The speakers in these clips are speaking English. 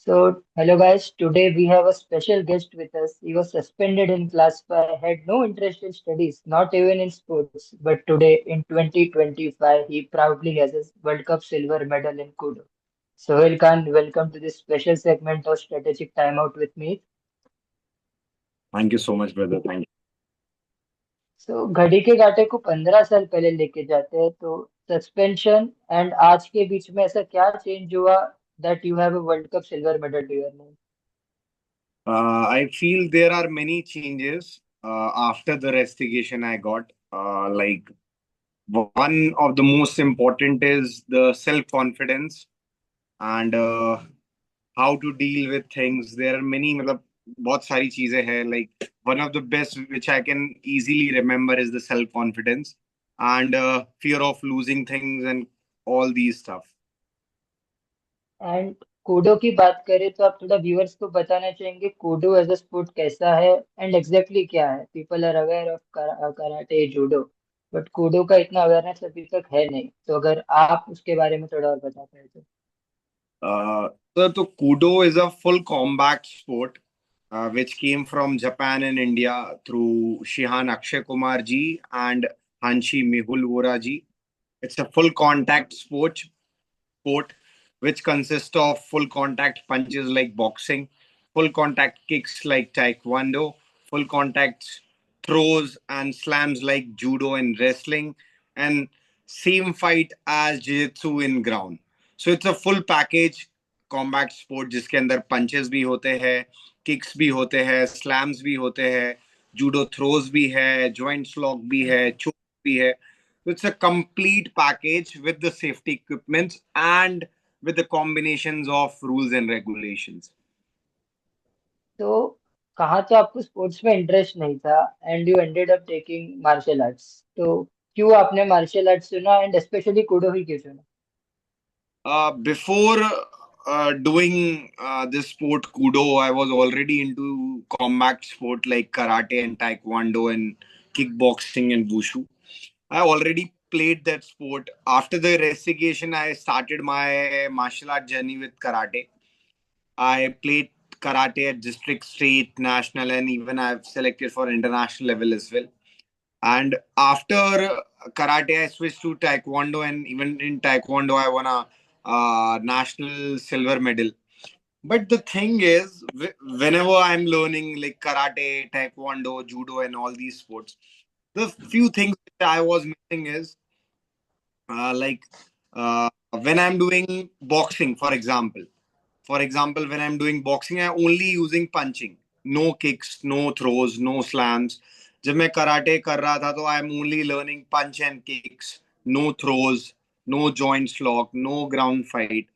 Hello guys, today we have a special guest with us. He was suspended in class 5, had no interest in studies, not even in sports. But today, in 2025, he proudly has a World Cup silver medal in Kudo. Sohail Khan, welcome to this special segment of Strategic Timeout with me. Thank you so much, brother. Thank you. घड़ी के कांटे को 15 साल पहले लेके जाते हैं, तो सस्पेंशन एंड आज के बीच में ऐसा क्या चेंज हुआ that you have a world cup silver medal to your name? I feel there are many changes after the investigation I got. Like one of the most important is the self-confidence and how to deal with things. There are many, मतलब बहुत सारी चीजें हैं. Like one of the best which I can easily remember is the self-confidence and fear of losing things and all these stuff. And Koodo की बात करें तो आप थोड़ा व्यूअर्स को बताना चाहेंगे कूडो एज अ स्पोर्ट कैसा है एंड एग्जैक्टली क्या है? People are aware of karate judo, but kudo का इतना अवेयरनेस अभी तक है नहीं, तो अगर आप उसके बारे में थोड़ा और बता पाए तो। Uh, so Kudo is a full combat sport which came from Japan and India through Shihan Akshay Kumar ji and Hanshi Mehul Vora ji. It's a full contact sport which consists of full contact punches like boxing, full contact kicks like taekwondo, full contact throws and slams like judo and wrestling, and same fight as jiu-jitsu in ground. So it's a full package combat sport जिसके अंदर punches भी होते हैं, kicks भी होते हैं, slams भी होते हैं, judo throws भी है, joint lock भी है, choke भी है. So it's a complete package with the safety equipments and with the combinations of rules and regulations. तो कहाँ तो आपको स्पोर्ट्स में इंटरेस्ट नहीं था and you ended up taking martial arts, तो क्यों आपने मार्शल आर्ट्स चुना एंड स्पेशली कूडो ही क्यों चुना? Before doing this sport Kudo, I was already into combat sport like karate and taekwondo and kickboxing and wushu. I already played that sport. After the investigation, I started my martial art journey with karate. I played karate at district, state, national, and even I've selected for international level as well. And after karate, I switched to taekwondo, and even in taekwondo, I won a national silver medal. But the thing is, whenever I'm learning like karate, taekwondo, judo, and all these sports, the few things that I was missing is like when I'm doing boxing, for example. For example, when I'm doing boxing, I'm only using punching, no kicks, no throws, no slams. जब मैं karate कर रहा था तो I am only learning punch and kicks, no throws, no joints lock, no ground fight.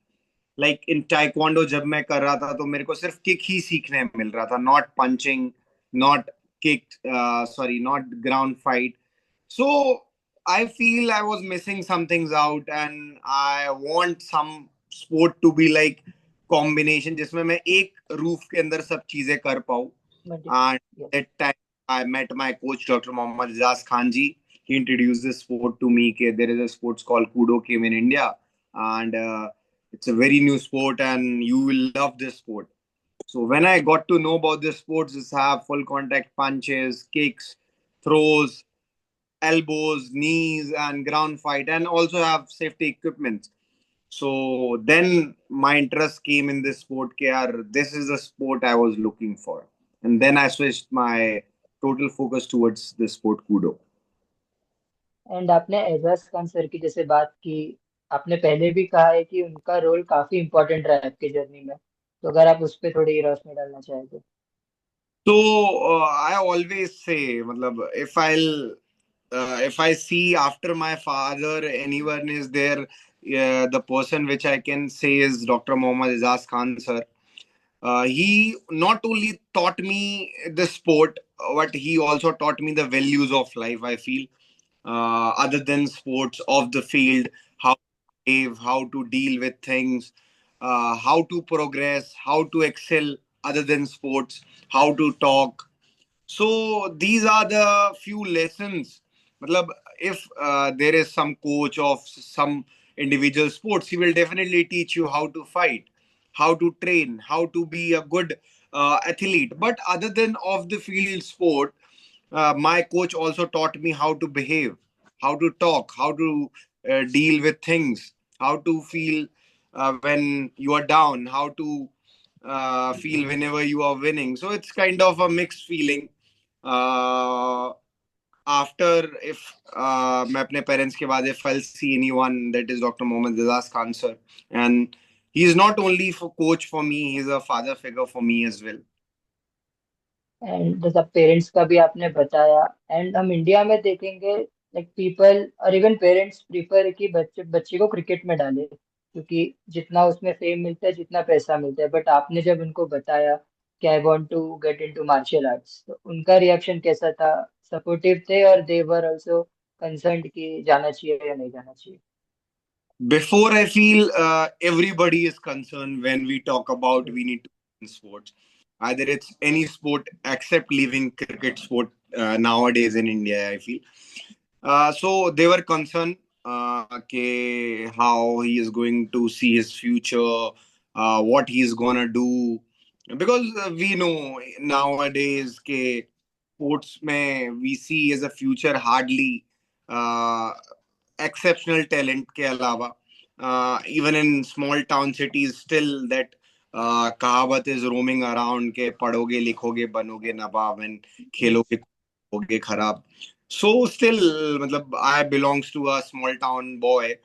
Like in taekwondo जब मैं कर रहा था तो मेरे को सिर्फ किक ही सीखने मिल रहा था, not punching, not kick, sorry, not ground fight. So I feel I was missing some things out and I want some sport to be like combination जिसमें मैं एक रूफ के अंदर सब चीजें कर पाऊँ. Multiple. And that time I met my coach Dr. Mohammad Izaz Khan ji. He introduced this sport to me. कि there is a sports called Kudo came in India, and it's a very new sport and you will love this sport. So when I got to know about this sports, is have full contact punches, kicks, throws, elbows, knees, and ground fight, and also have safety equipment. So then my interest came in this sport. Care, this is the sport I was looking for, and then I switched my total focus towards the sport Kudo. And आपने Ejaz Khan sir की जैसे बात की, आपने पहले भी कहा है कि उनका रोल काफी इंपॉर्टेंट रहा है आपकी जर्नी में, तो अगर आप उस पर थोड़ी रोशनी डालना चाहें तो। So I always say, matlab, if I see after my father anyone is there, the person which I can say is Dr. Mohammad Izaz Khan sir. He not only taught me the sport, but he also taught me the values of life. I feel other than sports of the field, how to live, how to deal with things, how to progress, how to excel other than sports, how to talk. So these are the few lessons. Matlab, if there is some coach of some individual sports, he will definitely teach you how to fight. how to train, how to be a good athlete. But other than off the field sport, my coach also taught me how to behave, how to talk, how to deal with things, how to feel when you are down, how to feel whenever you are winning. So it's kind of a mixed feeling. uh, After, if मैं अपने parents के बाद if I'll see anyone, that is Dr. Mohammad Rizas Khan sir, and he is not only for coach for me, he's a father figure for me as well. And जैसा parents का भी आपने बताया, and हम India में देखेंगे like people और even parents prefer कि बच्चे बच्चे को क्रिकेट में डाले, क्योंकि जितना उसमें फेम मिलता है, जितना पैसा मिलता है। बट आपने जब उनको बताया कि I want to get into martial arts, तो उनका रिएक्शन कैसा था? सपोर्टिव थे और दे वर आल्सो कंसर्न्ड कि जाना चाहिए या नहीं जाना चाहिए? Before, I feel everybody is concerned when we talk about we need to in sports. Either it's any sport except leaving cricket sport nowadays in India, I feel. So they were concerned how he is going to see his future, what he is gonna do, because we know nowadays ke sports mein we see as a future hardly uh, exceptional talent के अलावा, even in small town cities still that कहावत is roaming around के पढ़ोगे लिखोगे बनोगे नवाब and yes. खेलोगे होगे खराब. So still, matlab, I belongs to a small town boy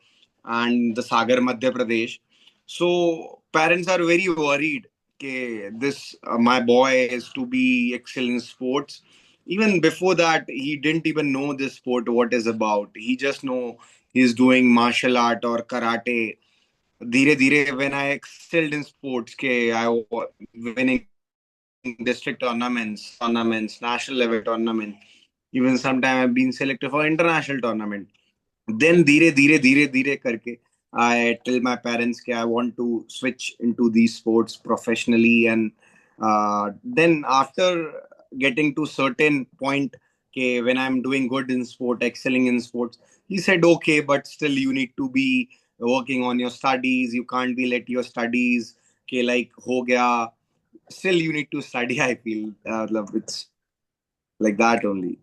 and the Sagar Madhya Pradesh. So parents are very worried okay, this my boy is to be excellent in sports. Even before that, he didn't even know this sport what is about. He just know he's doing martial art or karate. धीरे धीरे when I excelled in sports, के I winning district tournaments, national level tournament. Even sometime I've been selected for international tournament. Then धीरे धीरे करके I tell my parents that I want to switch into these sports professionally, and then after getting to certain point okay, when I'm doing good in sport, excelling in sports, he said okay, but still you need to be working on your studies. You can't be let your studies okay, like ho gaya. Still you need to study. I feel it's like that only.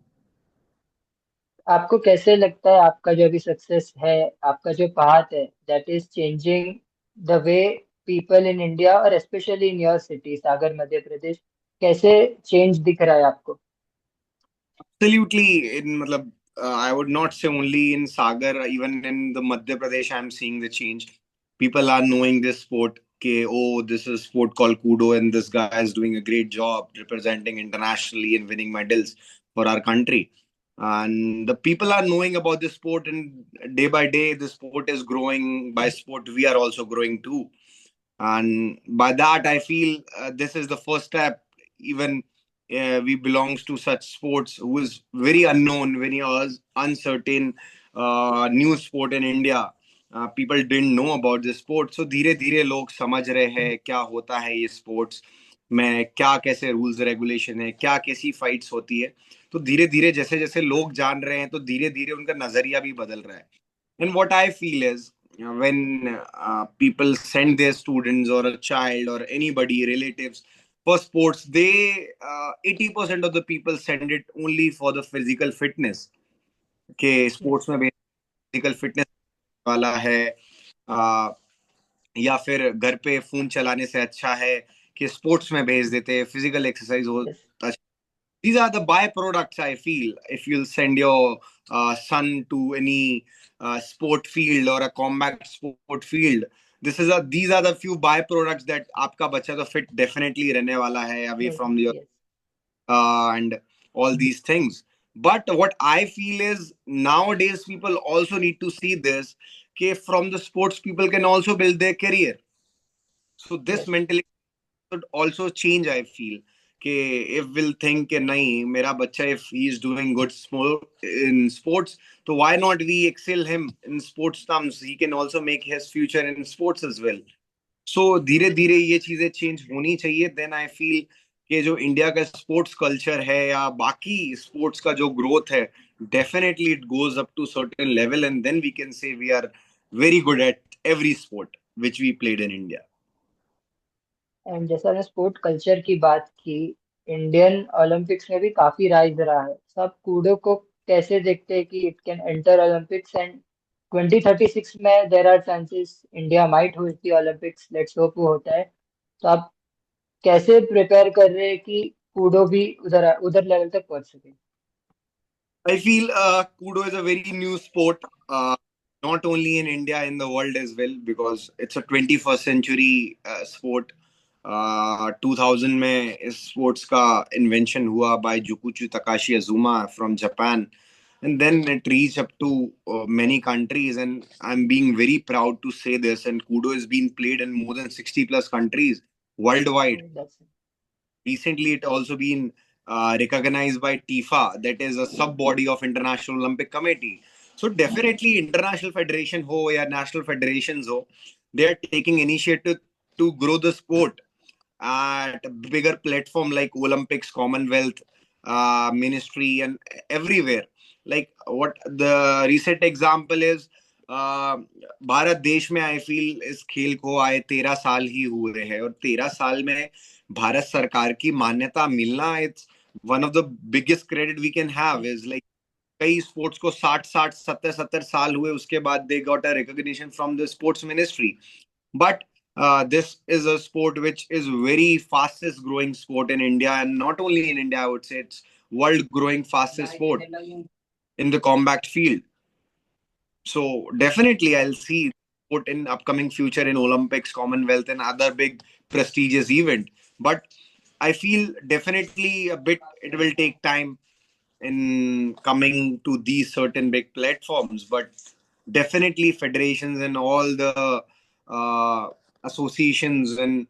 आपको कैसे लगता है आपका जो अभी success है, आपका जो पाथ है, that is changing the way people in India और स्पेशली इन योर सिटी सागर मध्य प्रदेश, कैसे चेंज दिख रहा है आपको? Absolutely. In matlab, I would not say only in Sagar, even in the Madhya Pradesh, I'm seeing the change. People are knowing this sport. Okay, oh, this is sport called Kudo, and this guy is doing a great job representing internationally and winning medals for our country. And the people are knowing about this sport, and day by day, the sport is growing. By sport, we are also growing too. And by that I feel this is the first step. Even we belongs to such sports who is very unknown, very uncertain new sport in India. People didn't know about this sport, so धीरे धीरे लोग समझ रहे हैं क्या होता है ये स्पोर्ट्स में, क्या कैसे रूल्स रेगुलेशन है, क्या कैसी फाइट्स होती है. तो धीरे धीरे जैसे जैसे लोग जान रहे हैं तो धीरे धीरे उनका नजरिया भी बदल रहा है. And what I feel is when people send their students or a child or anybody, relatives, for sports, they 80% of the people send it only for the physical fitness. Okay, sports yes. में physical fitness वाला है, uh, या फिर घर पे phone चलाने से अच्छा है कि स्पोर्ट्स में भेज देते हैं, फिजिकल एक्सरसाइज हो. Yes. These are the byproducts I feel. If you'll send your son to any sport field or a combat sport field, these are the few byproducts that आपका बच्चा तो fit definitely रहने वाला है away from your yes. and all these things. But what I feel is nowadays people also need to see this. Okay, from the sports people can also build their career. So this yes. mentality should also change, I feel. कि if we'll think कि नहीं मेरा बच्चा if he is doing good in sports, तो why not we excel him in sports terms, he can also make his future in sports as well. So धीरे धीरे ये चीजें चेंज होनी चाहिए. देन आई फील कि जो इंडिया का स्पोर्ट्स कल्चर है या बाकी स्पोर्ट्स का जो ग्रोथ है, definitely it goes up to certain level, and then we can say we are very good at every sport which we played in India. And जैसा हमने स्पोर्ट कल्चर की बात की, इंडियन ओलंपिक्स में भी काफी राइज रहा है। सब कूडो को कैसे देखते हैं कि it can enter Olympics and 2036 में there are chances India might host the Olympics, let's hope वो होता है। तो आप कैसे प्रिपेयर कर रहे हैं कि कूडो भी उधर उधर लेवल तक पहुंच सके? I feel Kudo is a very new sport, not only in India, in the world as well, because it's a 21st century sport. 2000 में इस sports का invention हुआ by Jukuchu Takashi Azuma from Japan, and then it reached up to many countries. And I'm being very proud to say this. And Kudo is being played in more than 60 plus countries worldwide. That's Recently, it also been recognized by TIFA, that is a sub body of International Olympic Committee. So definitely, international federation ho or national federations ho, they are taking initiative to grow the sport at a bigger platform like Olympics, Commonwealth, ministry, and everywhere. Like what the recent example is, Bharat देश में I feel इस खेल को आए 13 साल ही हुए हैं, और 13 साल में भारत सरकार की मान्यता मिलना, it's one of the biggest credit we can have. Is like कई स्पोर्ट्स को 60 60 70 70 साल हुए, उसके बाद they got a recognition from the sports ministry. But this is a sport which is very fastest growing sport in India, and not only in India, I would say it's world growing fastest sport in the combat field. So definitely, I'll see sport in upcoming future in Olympics, Commonwealth, and other big prestigious event. But I feel definitely a bit it will take time in coming to these certain big platforms. But definitely, federations and all the uh, associations and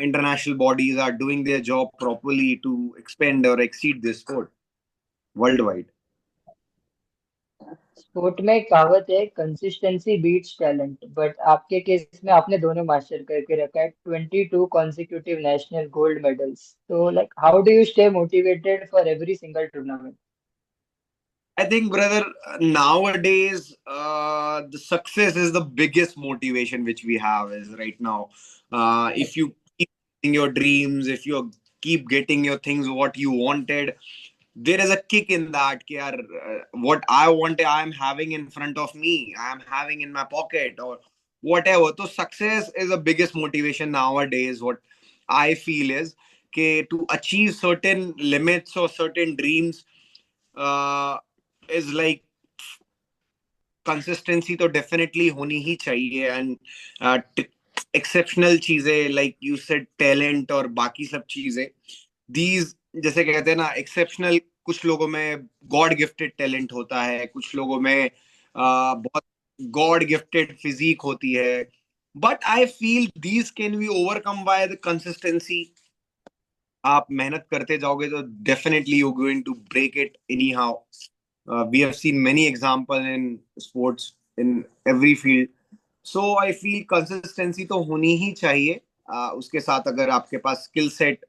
international bodies are doing their job properly to expand or exceed this sport worldwide. Sport में एक कहावत है, consistency beats talent, but आपके case में आपने दोनों master करके रखा है, 22 कॉन्जिक्यूटिव नेशनल गोल्ड मेडल्स। तो like how do you stay motivated for every single tournament? I think, brother, nowadays the success is the biggest motivation which we have is right now. If you keep getting your dreams, if you keep getting your things what you wanted, there is a kick in that. कि यार, what I wanted, I am having in front of me, I am having in my pocket, or whatever. So success is the biggest motivation nowadays. What I feel is to achieve certain limits or certain dreams uh, is like consistency तो definitely होनी ही चाहिए। And exceptional चीजें like you said talent और बाकी सब चीजें, these जैसे कहते हैं ना एक्सेप्शनल, कुछ लोगों में गॉड गिफ्टेड टैलेंट होता है, कुछ लोगों में बहुत गॉड गिफ्टेड फिजिक होती है। But I feel these can be overcome by the consistency. आप मेहनत करते जाओगे तो definitely you going to break it anyhow. We have seen many examples in sports in every field. So I feel consistency तो होनी ही चाहिए। उसके साथ अगर आपके पास स्किल सेट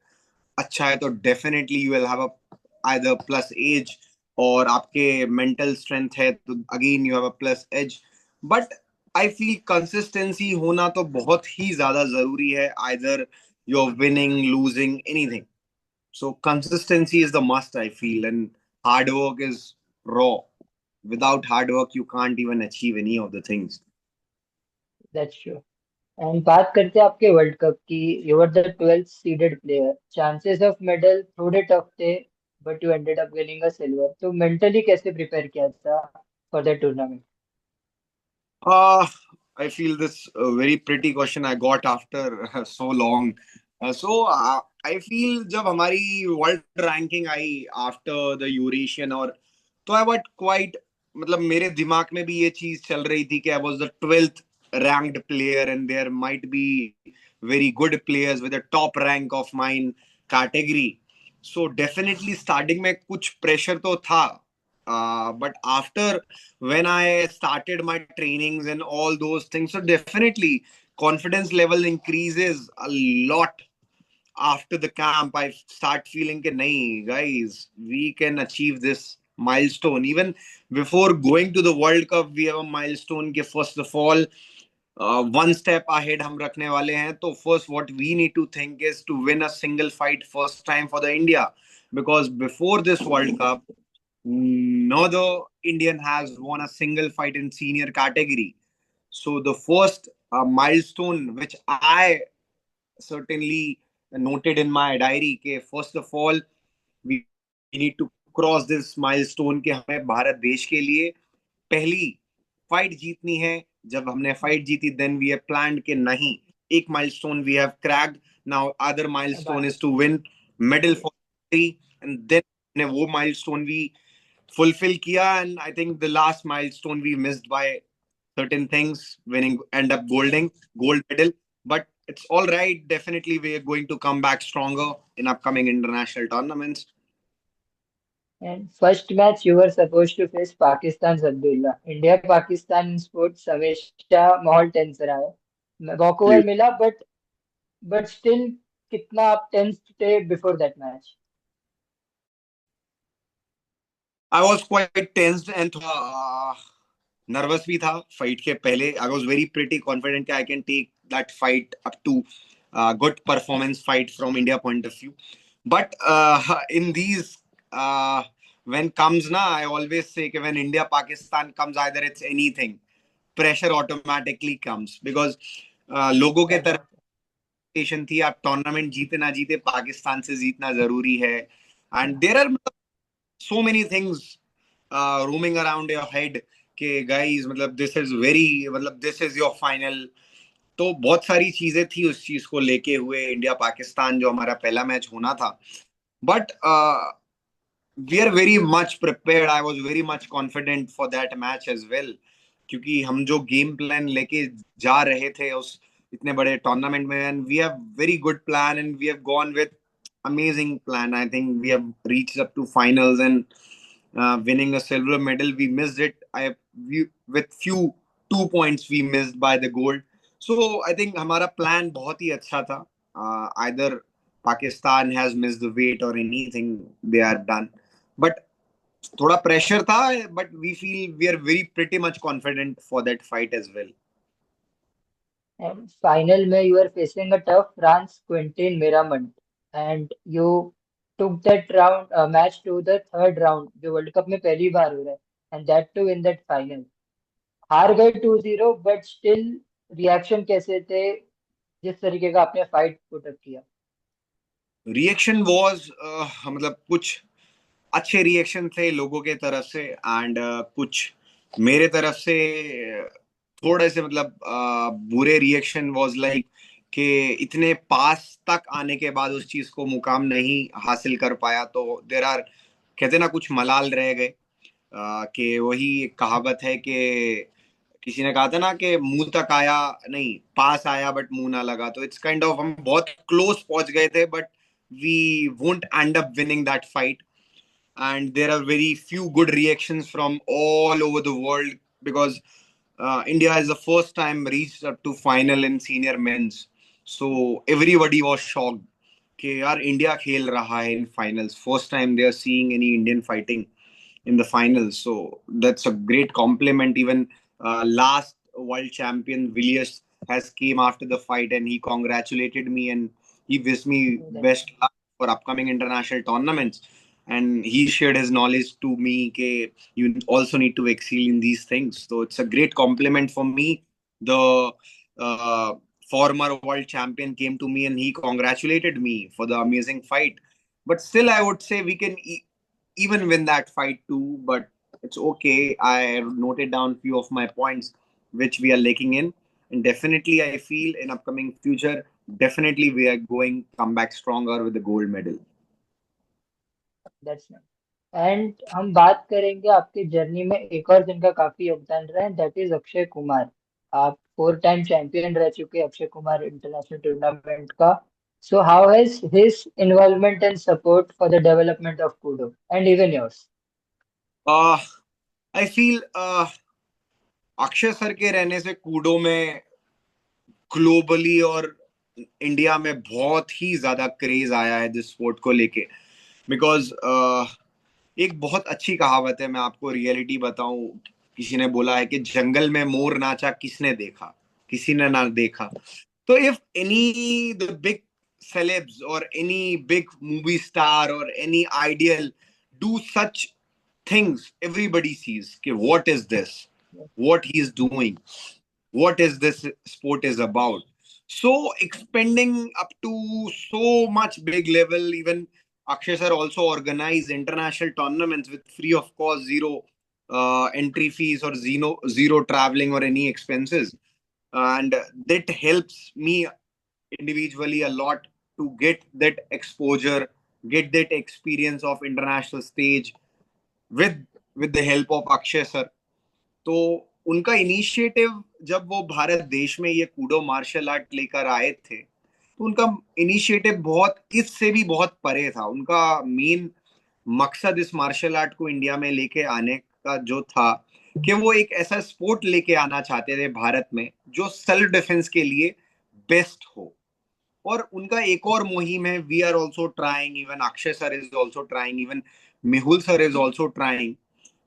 अच्छा है तो definitely you will have a either plus edge, और आपके मेंटल स्ट्रेंथ है तो again you have a plus edge. But I feel consistency होना तो बहुत ही ज्यादा जरूरी है, either you are winning losing anything. So consistency is the must, I feel, and hard work is raw. Without hard work, you can't even achieve any of the things. That's sure. And बात करते हैं आपके world cup की। You were the 12th seeded player, chances of medal थोड़े tough थे, but you ended up winning a silver. तो mentally कैसे prepare किया था for the tournament? Uh, I feel this very pretty question I got after so long. I feel जब हमारी world ranking I after the Eurasian, और तो आई what quite, मतलब मेरे दिमाग में भी ये चीज चल रही थी कि I was the 12th ranked player and there might be very good players with a top rank of mine category. So definitely starting में कुछ pressure तो था, but after when I started my trainings and all those things, so definitely confidence level increases a lot after the camp. I start feeling that, nahi, guys, we can achieve this milestone. Even before going to the World Cup, we have a milestone. First of all, one step ahead हम रखने वाले हैं. तो first what we need to think is to win a single fight first time for the India, because before this world cup no other Indian has won a single fight in senior category. So the first milestone which I certainly noted in my diary, कि first of all we need to cross this milestone कि हमें भारत देश के लिए पहली fight जीतनी है. जब हमने फाइट जीती देन वी हैव प्लान्ड कि नहीं, एक milestone we have cracked, now other milestone is to win medal for, and then ने वो माइलस्टोन भी fulfill kiya. And I think the last milestone we missed by certain things, winning end up gold medal. But it's all right, definitely we are going to come back stronger in upcoming international tournaments. And first match you were supposed to face Pakistan's Abdullah. India Pakistan in sports हमेशा माहौल tense रहा है. Walkover मिला but still कितना आप tense थे before that match? I was quite tensed and nervous भी था fight के पहले. I was very pretty confident that I can take that fight up to good performance fight from India point of view. But in these when comes na, I always say that when India Pakistan comes, either it's anything, pressure automatically comes, because लोगों के तरफ expectation थी आप tournament जीते ना जीते पाकिस्तान से जीतना जरूरी है. And there are so many things roaming around your head कि guys मतलब this is very मतलब this is your final. तो बहुत सारी चीजें थी उस चीज को लेके हुए इंडिया पाकिस्तान जो हमारा पहला मैच होना था. But we are very much prepared. I was very much confident for that match as well, क्योंकि हम जो गेम प्लान लेके जा रहे थे उस इतने बड़े टूर्नामेंट में, and we have very good plan and we have gone with amazing plan. I think we have reached up to finals and winning a silver medal. We missed it. With few 2 points we missed by the gold. So I think हमारा plan बहुत ही अच्छा था. Either Pakistan has missed the weight or anything they are done. But थोड़ा pressure था. But we feel we are very pretty much confident for that fight as well. And final में you were facing a tough France Quentin Miramont and you took that match to the third round जो world cup में पहली बार हो रहा है and that too in that final. हार गए 2-0 but still reaction कैसे थे जिस तरीके का आपने फाइट पुट अप किया? रिएक्शन वॉज मतलब कुछ अच्छे रिएक्शन थे लोगों के तरफ से, एंड कुछ मेरे तरफ से थोड़े से मतलब बुरे रिएक्शन वॉज लाइक कि इतने पास तक आने के बाद उस चीज को मुकाम नहीं हासिल कर पाया. तो देर आर कहते ना कुछ मलाल रह गए. कि वही एक कहावत है कि किसी ने कहा था ना कि मुंह तक आया नहीं, पास आया बट मुंह ना लगा. तो इट्स काइंड ऑफ हम बहुत क्लोज पहुंच गए थे but we won't end up winning that fight. And there are very few good reactions from all over the world, because India is the first time reached up to final in senior men's. So everybody was shocked कि यार India खेल रहा है in finals. First time they are seeing any Indian fighting in the finals. So that's a great compliment. Even last world champion Villiers has came after the fight and he congratulated me and he wished me best luck for upcoming international tournaments. And he shared his knowledge to me that you also need to excel in these things. So it's a great compliment for me. The uh, former world champion came to me and he congratulated me for the amazing fight. But still, I would say we can even win that fight too. But it's okay. I noted down few of my points which we are lacking in, and definitely I feel in upcoming future, definitely we are going come back stronger with the gold medal. That's nice. And हम बात करेंगे आपकी journey में एक और जिनका काफी योगदान रहा है दैट इज अक्षय कुमार. आप 4 टाइम चैंपियन रह चुके हैं अक्षय कुमार इंटरनेशनल टूर्नामेंट का. So how has his involvement and support for the development of Koodo and even yours? uh, I feel Akshay sir के रहने से कूडो में ग्लोबली और इंडिया में बहुत ही ज्यादा क्रेज आया है दिस स्पोर्ट को लेके. बिकॉज एक बहुत अच्छी कहावत है, मैं आपको रियलिटी बताऊं. किसी ने बोला है कि जंगल में मोर नाचा किसने देखा, किसी ने ना देखा। तो if any the big celebs or any big movie star or any ideal do such things, everybody sees कि what is this, what he is doing, what is this sport is about. So expanding up to so much big level, even Akshay sir also organize international tournaments with free of cost, zero entry fees or zero traveling or any expenses, and that helps me individually a lot to get that exposure, get that experience of international stage with the help of Akshay sir. तो उनका initiative, जब वो भारत देश में ये Koodo martial art लेकर आए थे, तो उनका इनिशिएटिव बहुत इससे भी बहुत परे था। उनका मेन मकसद इस मार्शल आर्ट को इंडिया में लेके आने का जो था कि वो एक ऐसा स्पोर्ट लेके आना चाहते थे भारत में जो सेल्फ डिफेंस के लिए बेस्ट हो। और उनका एक और मुहिम है, we are also trying, even Akshay sir is also trying, even Mehul sir is also trying,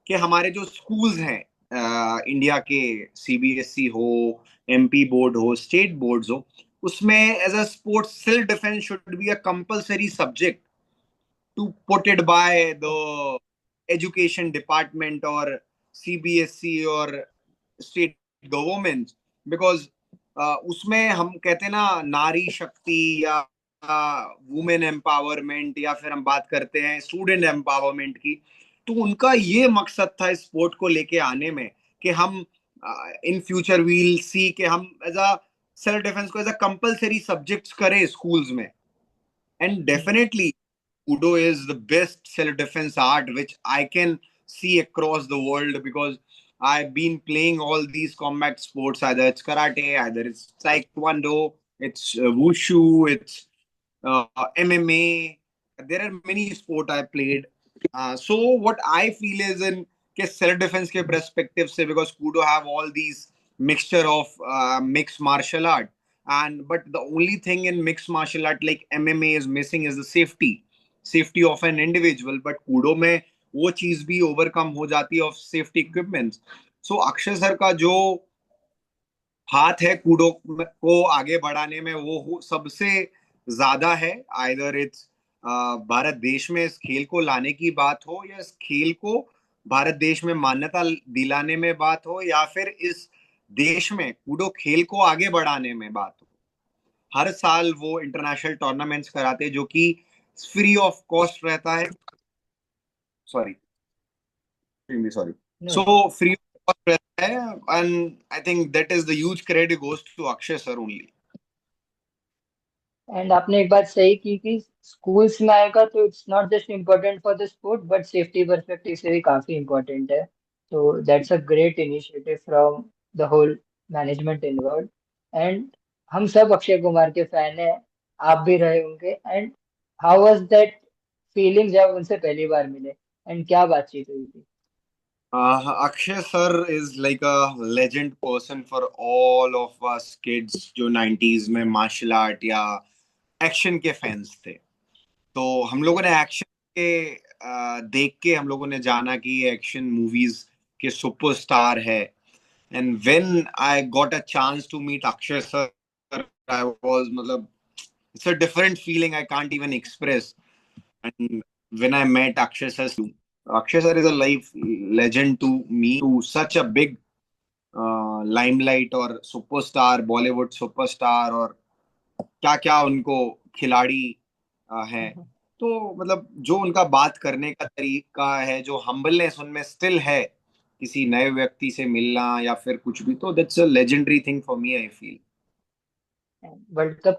कि हमारे जो स्कूल्स हैं इंडिया के, सीबीएसई हो, एमपी बोर्ड हो, स्टेट बोर्ड्स हो, उसमें as a sports self defence should be a compulsory subject to put it by the education department और सीबीएसई और स्टेट गवर्नमेंट। बिकॉज उसमें हम कहते हैं ना नारी शक्ति या वुमेन एम्पावरमेंट, या फिर हम बात करते हैं स्टूडेंट एम्पावरमेंट की, तो उनका ये मकसद था इस स्पोर्ट को लेके आने में कि हम इन फ्यूचर वील सी कि हम एज अ सेल्फ डिफेंस को एज अ कंपलसरी सब्जेक्ट्स करें स्कूल्स में। And definitely Udo is the best self-defense art which I can see across the world, because I've been playing all these combat sports. Either it's karate, either it's taekwondo, it's wushu, it's MMA. There are many sport I played. So what I feel is in self-defense के perspective से, because Kudo have all these mixture of mixed martial art, and but the only thing in mixed martial art like MMA is missing is the safety of an individual, but Koodo में वो चीज भी overcome हो जाती है of safety equipments. So Akshay sir का जो हाथ है कूडो को आगे बढ़ाने में, वो सबसे ज्यादा है। आइदर इट्स भारत देश में इस खेल को लाने की बात हो, या इस खेल को भारत देश में मान्यता दिलाने में बात हो, या फिर इस देश में कूडो खेल को आगे बढ़ाने में बात हो। हर साल वो इंटरनेशनल टूर्नामेंट्स कराते हैं जो कि फ्री ऑफ कॉस्ट रहता है। Sorry, sorry. No, so free of cost रहता है, and I think that is the huge credit goes to Akshay sir only. And आपने एक बात सही की कि स्कूल्स में आएगा तो it's not just important for the sport but safety perspective से भी काफी इम्पोर्टेंट है। तो that's a great initiative from the whole management involve. And हम सब अक्षय कुमार के फैन हैं, आप भी रहे होंगे। And how was that feeling जब उनसे पहली बार मिले, एंड क्या बातचीत हुई थी? Akshay sir is like a legend person for all of us kids जो 90s में मार्शल आर्ट या एक्शन के फैंस थे। तो हम लोगों ने एक्शन के देख के हम लोगों ने जाना कि ये एक्शन मूवीज के सुपरस्टार है। And when I got a chance to meet Akshay sir, I was मतलब it's a different feeling I can't even express. And when I met Akshay sir is a life legend to me, to such a big limelight और superstar, Bollywood superstar, और क्या क्या उनको खिलाड़ी हैं। तो मतलब जो उनका बात करने का तरीका है, जो हम्बलनेस उनमें स्टिल है किसी नए व्यक्ति से मिलना या फिर कुछ भी, तो that's a legendary thing for me I feel. World cup